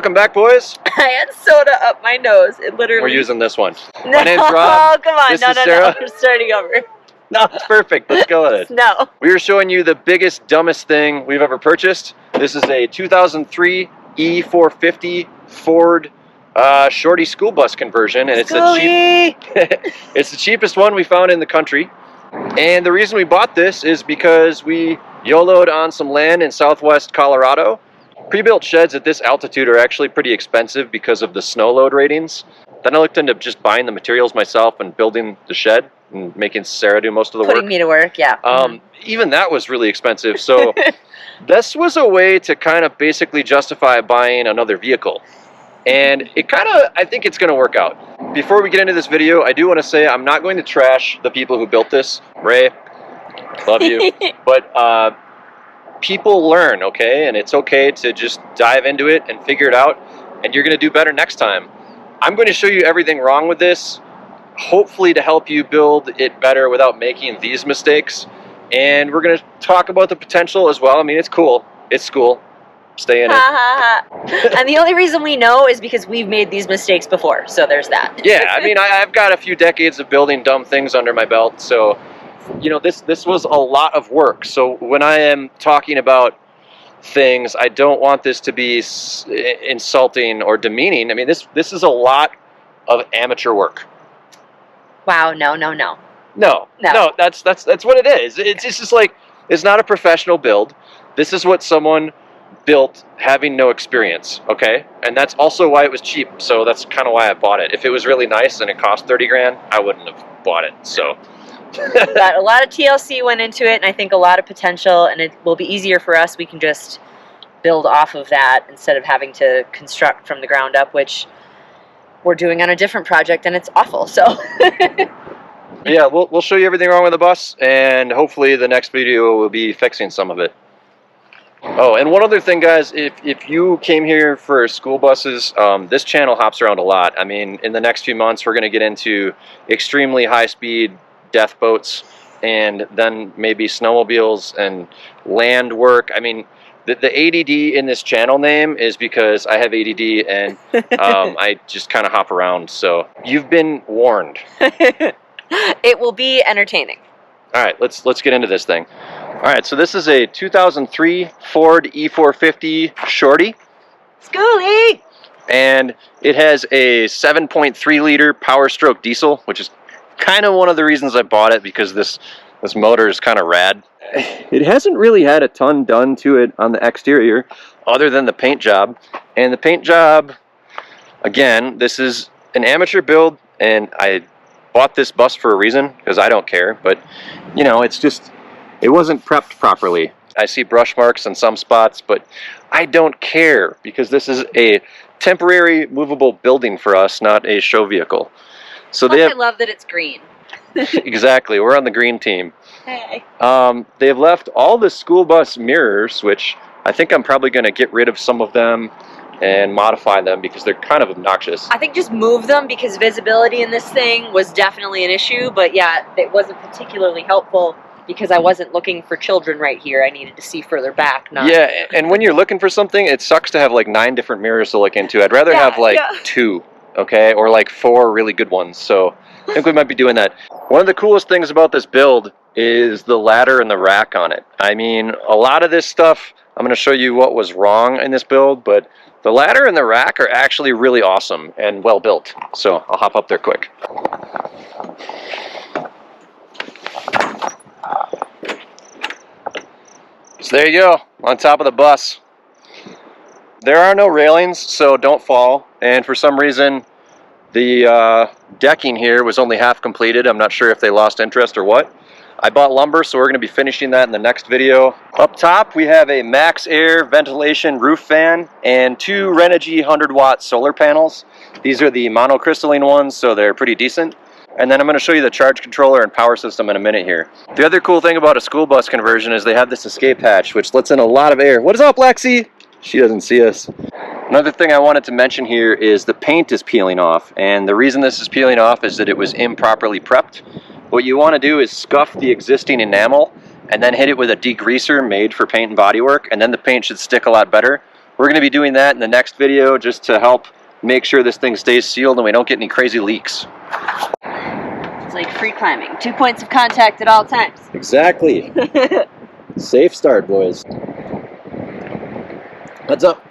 Welcome back, boys. I had soda up my nose. It literally. We're using this one. No, My name's Rob. come on. This No. is Sarah. We're starting over. No, it's perfect. Let's go with it. No. We are showing you the biggest, dumbest thing we've ever purchased. This is a 2003 E450 Ford Shortie School Bus Conversion, and it's Skoolie! it's the cheapest one we found in the country. And the reason we bought this is because we YOLO'd on some land in southwest Colorado. Pre-built sheds at this altitude are actually pretty expensive because of the snow load ratings. Then I looked into just buying the materials myself and building the shed and making Sarah do most of the work. Putting me to work, yeah. Even that was really expensive. So this was a way to kind of basically justify buying another vehicle. And it kind of, I think it's going to work out. Before we get into this video, I do want to say I'm not going to trash the people who built this. Ray, love you. But people learn, okay? And it's okay to just dive into it and figure it out. And you're going to do better next time. I'm going to show you everything wrong with this, hopefully to help you build it better without making these mistakes. And we're going to talk about the potential as well. I mean, it's cool. It's school. Stay in it. And the only reason we know is because we've made these mistakes before, so there's that. Yeah, I mean, I've got a few decades of building dumb things under my belt, so, you know, this was a lot of work. So when I am talking about things, I don't want this to be insulting or demeaning. I mean, this is a lot of amateur work. Wow, no. No, that's what it is. It's just like, it's not a professional build. This is what someone built having no experience, okay? And that's also why it was cheap, so that's kind of why I bought it. If it was really nice and it cost 30 grand, I wouldn't have bought it, so. But a lot of TLC went into it, and I think a lot of potential, and it will be easier for us. We can just build off of that instead of having to construct from the ground up, which we're doing on a different project, and it's awful, so. Yeah, we'll show you everything wrong with the bus, and hopefully the next video will be fixing some of it. Oh, and one other thing, guys, if you came here for school buses, this channel hops around a lot. I mean, in the next few months, we're going to get into extremely high-speed death boats, and then maybe snowmobiles and land work. I mean, the ADD in this channel name is because I have ADD, and I just kind of hop around. So you've been warned. It will be entertaining. All right, let's get into this thing. All right, so this is a 2003 Ford E450 Shortie. Skoolie! And it has a 7.3 liter Power Stroke diesel, which is kind of one of the reasons I bought it, because this motor is kind of rad. It hasn't really had a ton done to it on the exterior other than the paint job. And the paint job, again, this is an amateur build, and I bought this bus for a reason, because I don't care, but you know, it's just, it wasn't prepped properly. I see brush marks in some spots, but I don't care, because this is a temporary movable building for us, not a show vehicle. So Plus, I love that it's green. Exactly, we're on the green team. Hey. They've left all the school bus mirrors, which I think I'm probably going to get rid of some of them and modify them because they're kind of obnoxious. I think just move them, because visibility in this thing was definitely an issue, but yeah, it wasn't particularly helpful because I wasn't looking for children right here. I needed to see further back. Not... Yeah, and when you're looking for something, it sucks to have like 9 different mirrors to look into. I'd rather have like 2, okay, or like 4 really good ones. So I think we might be doing that. One of the coolest things about this build is the ladder and the rack on it. I mean, a lot of this stuff, I'm going to show you what was wrong in this build, but the ladder and the rack are actually really awesome and well built. So I'll hop up there quick. So there you go, on top of the bus. There are no railings, so don't fall. And for some reason, the decking here was only half completed. I'm not sure if they lost interest or what. I bought lumber, so we're going to be finishing that in the next video. Up top, we have a Max Air ventilation roof fan and 2 Renogy 100-watt solar panels. These are the monocrystalline ones, so they're pretty decent. And then I'm going to show you the charge controller and power system in a minute here. The other cool thing about a school bus conversion is they have this escape hatch, which lets in a lot of air. What is up, Lexi? She doesn't see us. Another thing I wanted to mention here is the paint is peeling off. And the reason this is peeling off is that it was improperly prepped. What you want to do is scuff the existing enamel and then hit it with a degreaser made for paint and bodywork, and then the paint should stick a lot better. We're going to be doing that in the next video just to help make sure this thing stays sealed and we don't get any crazy leaks. It's like free climbing. 2 points of contact at all times. Exactly. Safe start, boys. Heads up.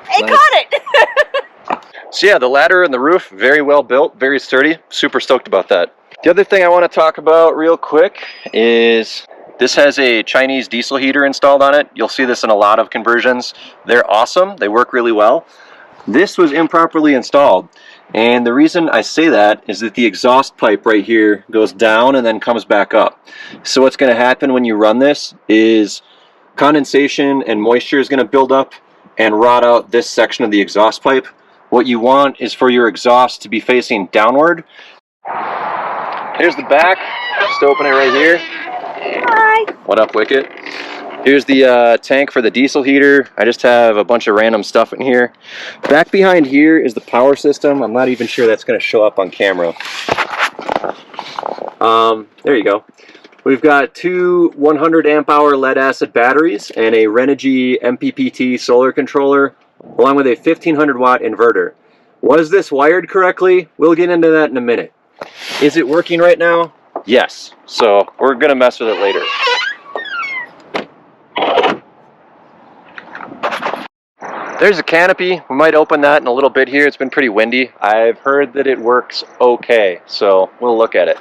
Hey, nice. Caught it! So yeah, the ladder and the roof, very well built, very sturdy. Super stoked about that. The other thing I want to talk about real quick is this has a Chinese diesel heater installed on it. You'll see this in a lot of conversions. They're awesome. They work really well. This was improperly installed. And the reason I say that is that the exhaust pipe right here goes down and then comes back up. So what's going to happen when you run this is condensation and moisture is going to build up and rot out this section of the exhaust pipe. What you want is for your exhaust to be facing downward. Here's the back. Just open it right here. Hi. What up, Wicket? Here's the tank for the diesel heater. I just have a bunch of random stuff in here. Back behind here is the power system. I'm not even sure that's going to show up on camera. There you go. We've got two 100 amp hour lead acid batteries and a Renogy MPPT solar controller, along with a 1500 watt inverter. Was this wired correctly? We'll get into that in a minute. Is it working right now? Yes. So we're going to mess with it later. There's a canopy. We might open that in a little bit here. It's been pretty windy. I've heard that it works okay, so we'll look at it.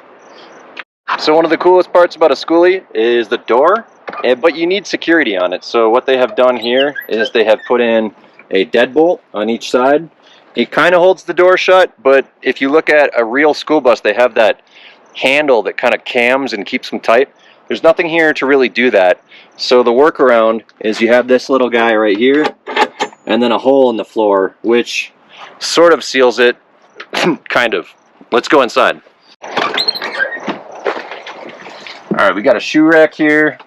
So one of the coolest parts about a Skoolie is the door, but you need security on it. So what they have done here is they have put in a deadbolt on each side. It kind of holds the door shut, but if you look at a real school bus, they have that handle that kind of cams and keeps them tight. There's nothing here to really do that. So the workaround is you have this little guy right here, and then a hole in the floor, which sort of seals it, kind of. Let's go inside. Alright, we got a shoe rack here,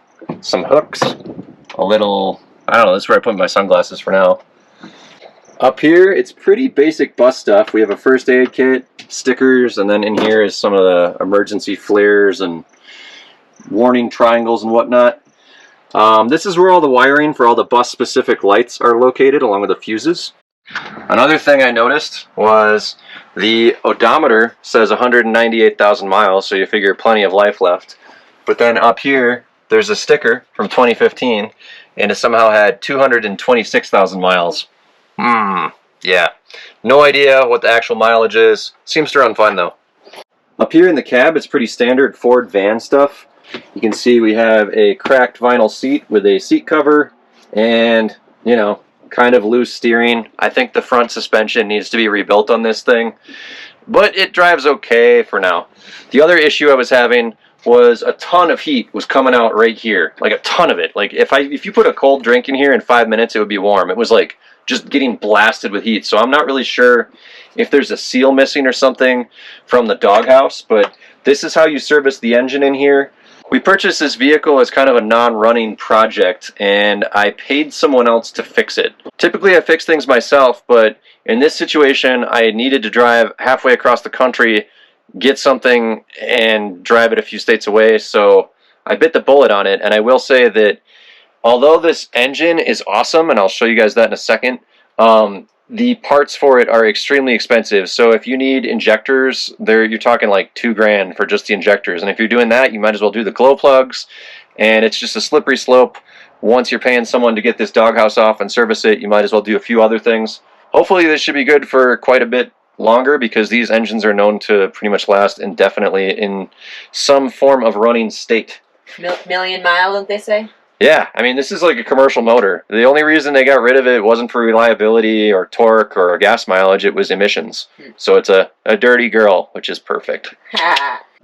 some hooks, a little, I don't know, this is where I put my sunglasses for now. Up here, it's pretty basic bus stuff. We have a first aid kit, stickers, and then in here is some of the emergency flares and warning triangles and whatnot. This is where all the wiring for all the bus-specific lights are located, along with the fuses. Another thing I noticed was the odometer says 198,000 miles, so you figure plenty of life left. But then up here, there's a sticker from 2015, and it somehow had 226,000 miles. Yeah. No idea what the actual mileage is. Seems to run fine, though. Up here in the cab, it's pretty standard Ford van stuff. You can see we have a cracked vinyl seat with a seat cover and, you know, kind of loose steering. I think the front suspension needs to be rebuilt on this thing, but it drives okay for now. The other issue I was having was a ton of heat was coming out right here, like a ton of it. Like if you put a cold drink in here in 5 minutes, it would be warm. It was like just getting blasted with heat. So I'm not really sure if there's a seal missing or something from the doghouse, but this is how you service the engine in here. We purchased this vehicle as kind of a non-running project, and I paid someone else to fix it. Typically I fix things myself, but in this situation I needed to drive halfway across the country, get something, and drive it a few states away, so I bit the bullet on it. And I will say that although this engine is awesome, and I'll show you guys that in a second, the parts for it are extremely expensive. So if you need injectors, you're talking like $2 grand for just the injectors. And if you're doing that, you might as well do the glow plugs. And it's just a slippery slope. Once you're paying someone to get this doghouse off and service it, you might as well do a few other things. Hopefully this should be good for quite a bit longer, because these engines are known to pretty much last indefinitely in some form of running state. Million mile, don't they say? Yeah, I mean, this is like a commercial motor. The only reason they got rid of it wasn't for reliability or torque or gas mileage, it was emissions. So it's a dirty girl, which is perfect.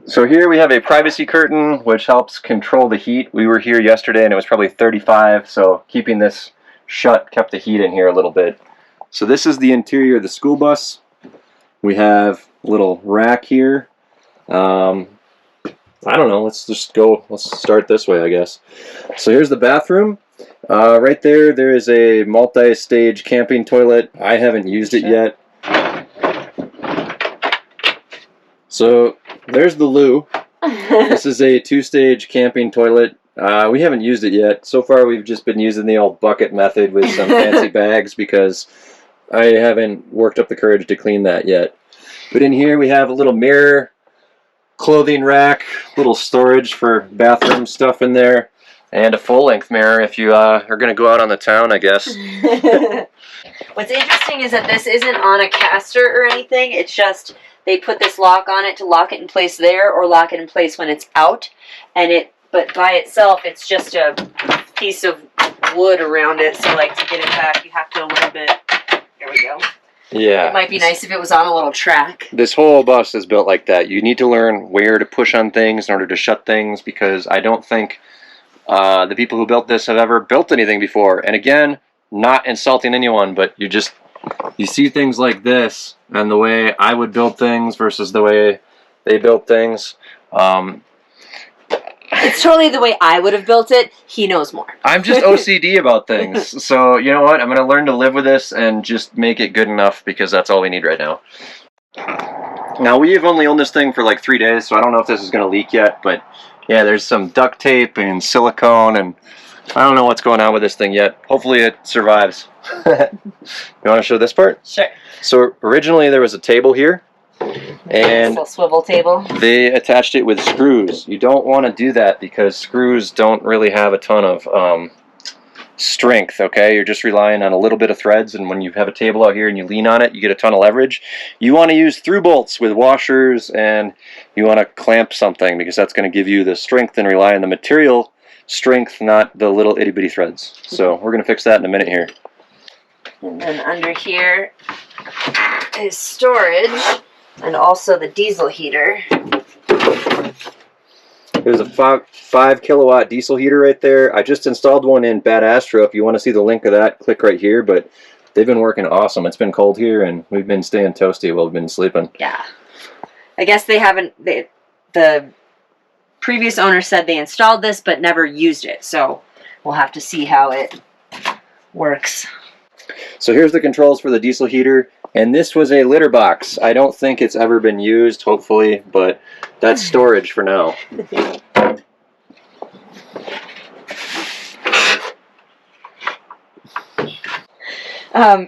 So here we have a privacy curtain, which helps control the heat. We were here yesterday and it was probably 35, so keeping this shut kept the heat in here a little bit. So this is the interior of the school bus. We have a little rack here. I don't know, let's start this way, I guess. So here's the bathroom. Right there, there is a multi-stage camping toilet. I haven't used it yet. So there's the loo. This is a 2-stage camping toilet. We haven't used it yet. So far, we've just been using the old bucket method with some fancy bags because I haven't worked up the courage to clean that yet. But in here, we have a little mirror, clothing rack, little storage for bathroom stuff in there, and a full-length mirror if you are going to go out on the town, I guess. What's interesting is that this isn't on a caster or anything. It's just they put this lock on it to lock it in place there or lock it in place when it's out. But by itself, it's just a piece of wood around it. So like to get it back, you have to a little bit. There we go. Yeah. It might be nice if it was on a little track. This whole bus is built like that. You need to learn where to push on things in order to shut things, because I don't think the people who built this have ever built anything before. And again, not insulting anyone, but you see things like this and the way I would build things versus the way they built things. It's totally the way I would have built it. He knows more. I'm just OCD about things. So, you know what? I'm going to learn to live with this and just make it good enough, because that's all we need right now. Now, we've only owned this thing for like 3 days, so I don't know if this is going to leak yet. But, yeah, there's some duct tape and silicone, and I don't know what's going on with this thing yet. Hopefully it survives. You want to show this part? Sure. So, originally there was a table here. And little swivel table. They attached it with screws. You don't want to do that because screws don't really have a ton of strength, okay? You're just relying on a little bit of threads, and when you have a table out here and you lean on it, you get a ton of leverage. You want to use through bolts with washers, and you want to clamp something because that's going to give you the strength and rely on the material strength, not the little itty-bitty threads. So we're going to fix that in a minute here. And then under here is storage. And also the diesel heater. There's a 5 kilowatt diesel heater right there. I just installed one in Bad Astro. If you want to see the link of that, click right here. But they've been working awesome. It's been cold here, and we've been staying toasty while we've been sleeping. Yeah. I guess they haven't... the previous owner said they installed this, but never used it. So we'll have to see how it works. So here's the controls for the diesel heater. And this was a litter box. I don't think it's ever been used, hopefully, but that's storage for now.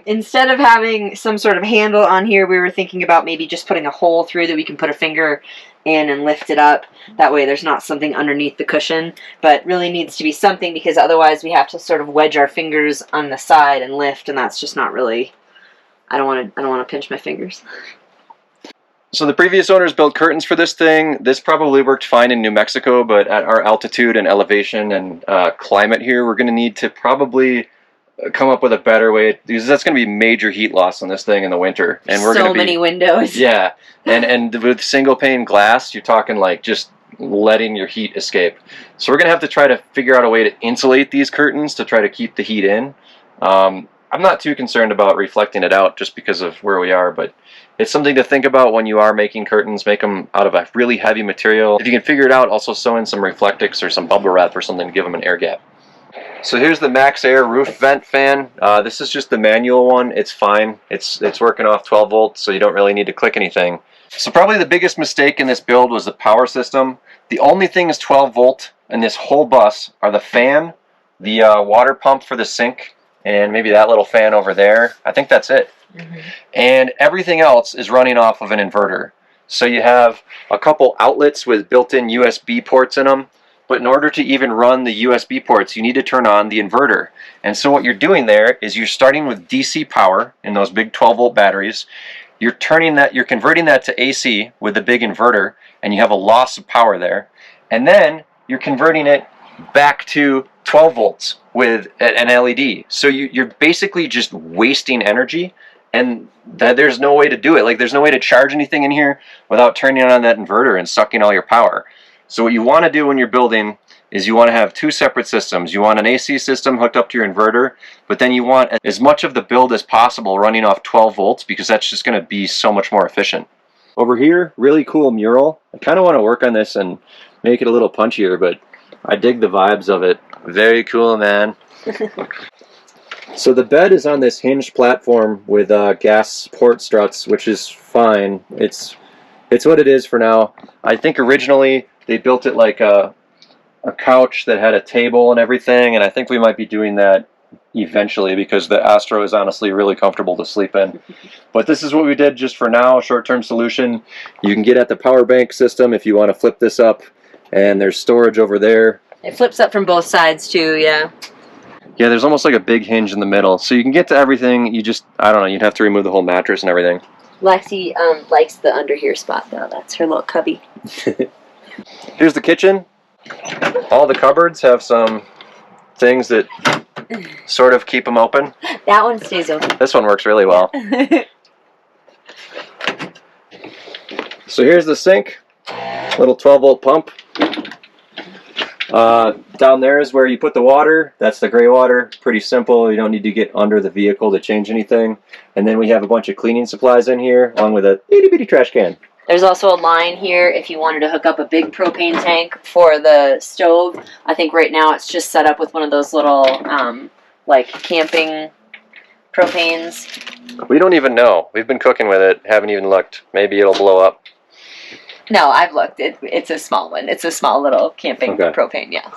Instead of having some sort of handle on here, we were thinking about maybe just putting a hole through that we can put a finger in and lift it up. That way there's not something underneath the cushion, but really needs to be something, because otherwise we have to sort of wedge our fingers on the side and lift, and that's just not really... I don't want to pinch my fingers. So the previous owners built curtains for this thing. This probably worked fine in New Mexico, but at our altitude and elevation and climate here, we're going to need to probably come up with a better way, because that's going to be major heat loss on this thing in the winter. And we're so many windows. Yeah, and with single pane glass, you're talking like just letting your heat escape. So we're going to have to try to figure out a way to insulate these curtains to try to keep the heat in. I'm not too concerned about reflecting it out just because of where we are, but it's something to think about when you are making curtains. Make them out of a really heavy material. If you can figure it out, also sew in some Reflectix or some bubble wrap or something to give them an air gap. So here's the Max Air roof vent fan. This is just the manual one. It's fine. It's working off 12 volts, so you don't really need to click anything. So probably the biggest mistake in this build was the power system. The only thing is 12 volt in this whole bus are the fan, the water pump for the sink, and maybe that little fan over there. I think that's it. Mm-hmm. And everything else is running off of an inverter. So you have a couple outlets with built-in USB ports in them, but in order to even run the USB ports, you need to turn on the inverter. And so what you're doing there is you're starting with DC power in those big 12-volt batteries. You're converting that to AC with the big inverter, and you have a loss of power there. And then you're converting it back to 12 volts with an LED. So you're basically just wasting energy, and there's no way to do it. Like, there's no way to charge anything in here without turning on that inverter and sucking all your power. So what you want to do when you're building is you want to have two separate systems. You want an AC system hooked up to your inverter, but then you want as much of the build as possible running off 12 volts, because that's just going to be so much more efficient. Over here, really cool mural. I kind of want to work on this and make it a little punchier, but I dig the vibes of it. Very cool, man. So the bed is on this hinged platform with gas support struts, which is fine. It's what it is for now. I think originally they built it like a a couch that had a table and everything, and I think we might be doing that eventually because the Astro is honestly really comfortable to sleep in. But this is what we did just for now, short-term solution. You can get at the power bank system if you want to flip this up, and there's storage over there. It flips up from both sides too, yeah. Yeah, there's almost like a big hinge in the middle, so you can get to everything. You just, I don't know, you'd have to remove the whole mattress and everything. Lexi likes the under here spot though. That's her little cubby. Here's the kitchen. All the cupboards have some things that sort of keep them open. That one stays open. This one works really well. So here's the sink, little 12-volt pump. Down there is where you put the water. That's the gray water. Pretty simple. You don't need to get under the vehicle to change anything. And then we have a bunch of cleaning supplies in here, along with a itty-bitty trash can. There's also a line here if you wanted to hook up a big propane tank for the stove. I think right now it's just set up with one of those little, like, camping propanes. We don't even know. We've been cooking with it. Haven't even looked. Maybe it'll blow up. No, I've looked. It's a small one. It's a small little camping propane, yeah.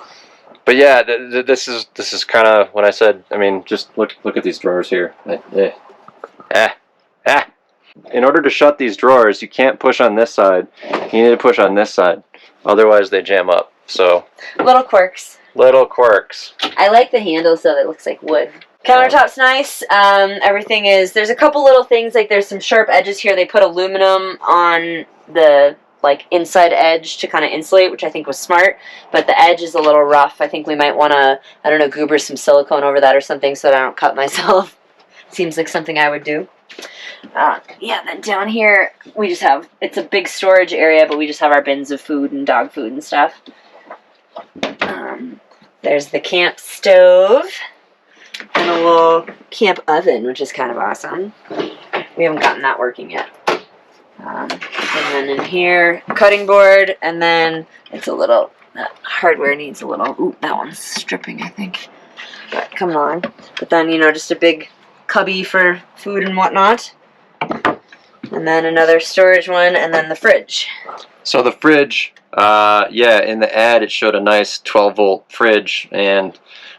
But yeah, this is kind of what I said. I mean, just look at these drawers here. In order to shut these drawers, you can't push on this side. You need to push on this side. Otherwise, they jam up. So little quirks. Little quirks. I like the handle so that it looks like wood. Countertop's nice. Everything is. There's a couple little things, like there's some sharp edges here. They put aluminum on the inside edge to kind of insulate, which I think was smart, but the edge is a little rough. I think we might want to, I don't know, goober some silicone over that or something so that I don't cut myself. Seems like something I would do. Yeah, then down here we just have, it's a big storage area, but we just have our bins of food and dog food and stuff. There's the camp stove and a little camp oven, which is kind of awesome. We haven't gotten that working yet. And then in here, cutting board, and then it's a little, hardware needs a little, ooh, that one's stripping, I think. But come on. But then, you know, just a big cubby for food and whatnot. And then another storage one, and then the fridge. So the fridge, yeah, in the ad it showed a nice 12-volt fridge, and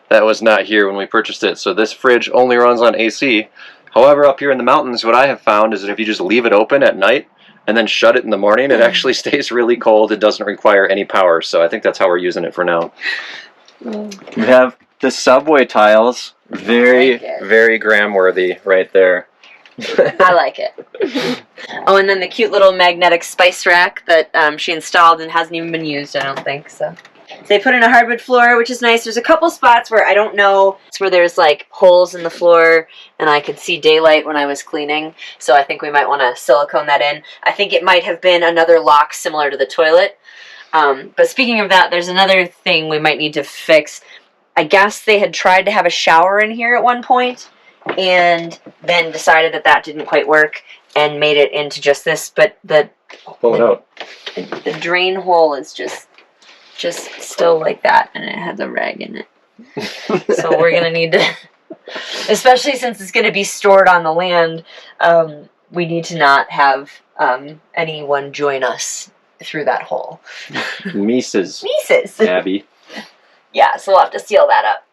that was not here when we purchased it. So this fridge only runs on AC. However, up here in the mountains, what I have found is that if you just leave it open at night and then shut it in the morning, it actually stays really cold. It doesn't require any power, so I think that's how we're using it for now. We have the subway tiles, very, very gram-worthy right there. I like it. Oh, and then the cute little magnetic spice rack that she installed and hasn't even been used, I don't think, so. They put in a hardwood floor, which is nice. There's a couple spots where I don't know, it's where there's like holes in the floor and I could see daylight when I was cleaning. So I think we might want to silicone that in. I think it might have been another lock similar to the toilet. But speaking of that, there's another thing we might need to fix. I guess they had tried to have a shower in here at one point and then decided that that didn't quite work and made it into just this. But the drain hole is just still like that, and it has a rag in it. So we're gonna need to, especially since it's gonna be stored on the land, we need to not have anyone join us through that hole. Mises. Abby. Yeah, so we'll have to seal that up.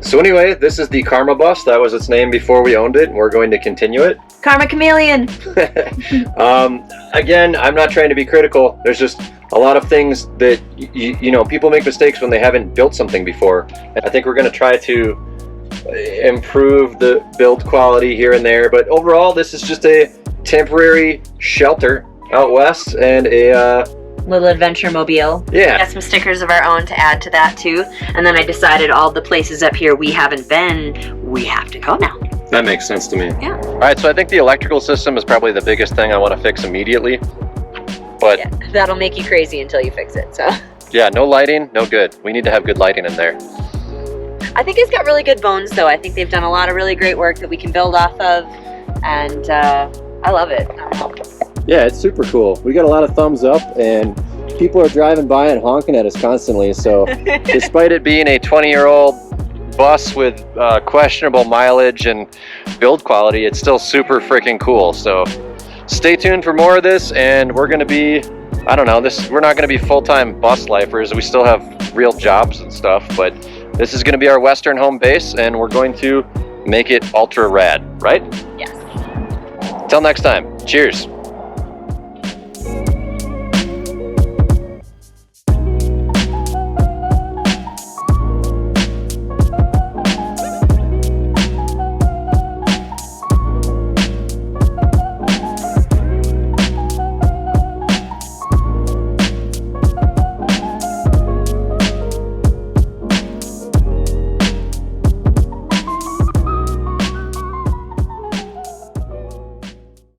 So anyway, this is the Karma Bus. That was its name before we owned it, and we're going to continue it. Karma Chameleon! Again, I'm not trying to be critical. There's just a lot of things that, you know, people make mistakes when they haven't built something before. And I think we're going to try to improve the build quality here and there. But overall, this is just a temporary shelter out west and a... little adventure mobile. Yeah. Got some stickers of our own to add to that too. And then I decided all the places up here we haven't been, we have to go now. That makes sense to me. Yeah. Alright, so I think the electrical system is probably the biggest thing I want to fix immediately. But yeah, that'll make you crazy until you fix it, so. Yeah, no lighting, no good. We need to have good lighting in there. I think it's got really good bones though. I think they've done a lot of really great work that we can build off of. And I love it. Yeah, it's super cool. We got a lot of thumbs up, and people are driving by and honking at us constantly. So despite it being a 20-year-old bus with questionable mileage and build quality, it's still super freaking cool. So stay tuned for more of this, and we're gonna be, I don't know, we're not gonna be full-time bus lifers. We still have real jobs and stuff, but this is gonna be our Western home base, and we're going to make it ultra rad, right? Yes. Till next time, cheers.